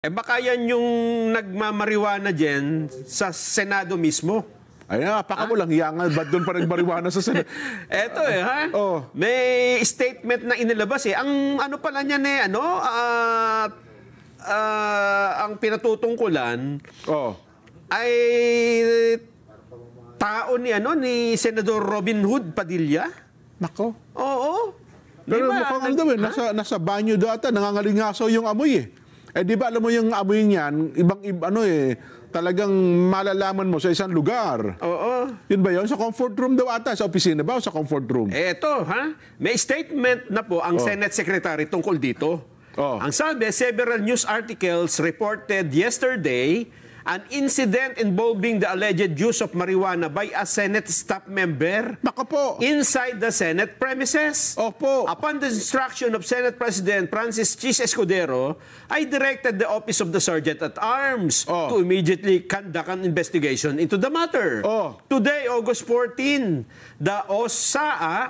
Baka yan yung nagmamariwana dyan sa Senado mismo. Ay, apaka mo lang, hiyangan, ba't doon pa nagmariwana sa Senado? Eto ha? Oh. May statement na inilabas Ang ano pala niyan ang pinatutungkulan ay tao ni Senador Robin Hood Padilla. Nako. Oo. Pero mukhang nasa banyo data, nangangalingaso yung amoy di ba alam mo yung amoy niyan, talagang malalaman mo sa isang lugar. Oo. Yun ba yun? Sa comfort room daw ata, sa opisina ba o sa comfort room? Eto, may statement na po ang Senate Secretary tungkol dito. Ang sabi, several news articles reported yesterday an incident involving the alleged use of marijuana by a Senate staff member inside the Senate premises. Opo. Upon the instruction of Senate President Francis Chis Escudero, I directed the Office of the Sergeant at Arms to immediately conduct an investigation into the matter. Today, August 14, the OSAA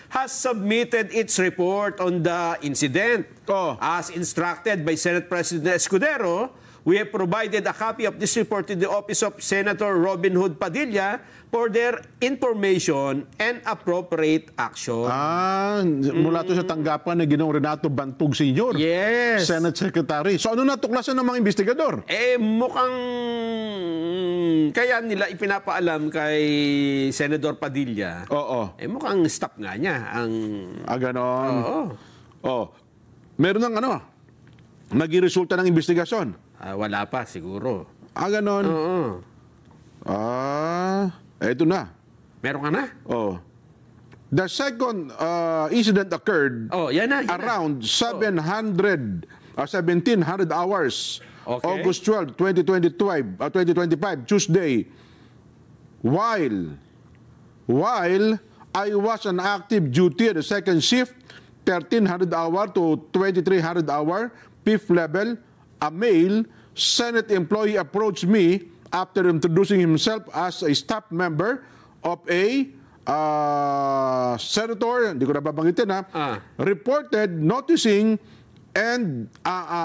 has submitted its report on the incident. As instructed by Senate President Escudero, we have provided a copy of this report to the Office of Senator Robin Hood Padilla for their information and appropriate action. Mula to sa tanggapan ni Ginoong Renato Bantog Sr. Yes. Senate Secretary. So ano natuklasan ng mga investigador? Mukhang kaya nila ipinapaalam kay Senador Padilla. Mukhang stop nga niya ang... Ganon. Meron ng naging resulta ng investigasyon. Wala pa, siguro. Ganon. Eto na. Meron ka na? The second incident occurred around 1700 hours, August 12, 2025, Tuesday, while I was on active duty at the second shift, 1300 hour to 2300 hour, fifth level, a male Senate employee approached me after introducing himself as a staff member of a senator, hindi ko na babanggitin reported noticing and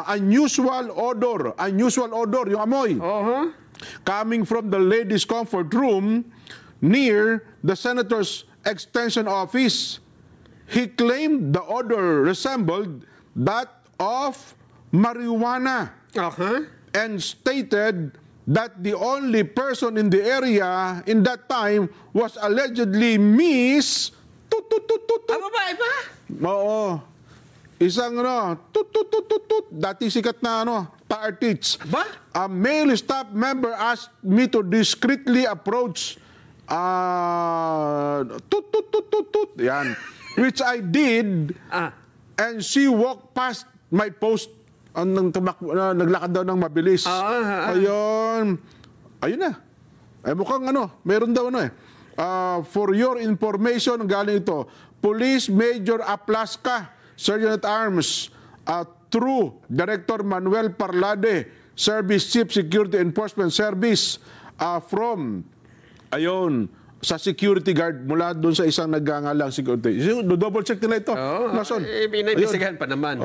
unusual odor, yung amoy, coming from the ladies' comfort room near the senator's extension office. He claimed the odor resembled that of marijuana and stated that the only person in the area in that time was allegedly Miss Babae ba? Isang dati sikat na pa-artist. Ba? A male staff member asked me to discreetly approach yan, which I did, and she walked past my post. Naglakad daw ng mabilis. Ayun na. Mukhang meron daw for your information, galing ito, Police Major Aplaska, Sergeant at Arms, through Director Manuel Parlade, Service Chief Security Enforcement Service, from, sa security guard mula doon sa isang nagngangalang security. Double check nila ito. Binibisigahan pa naman.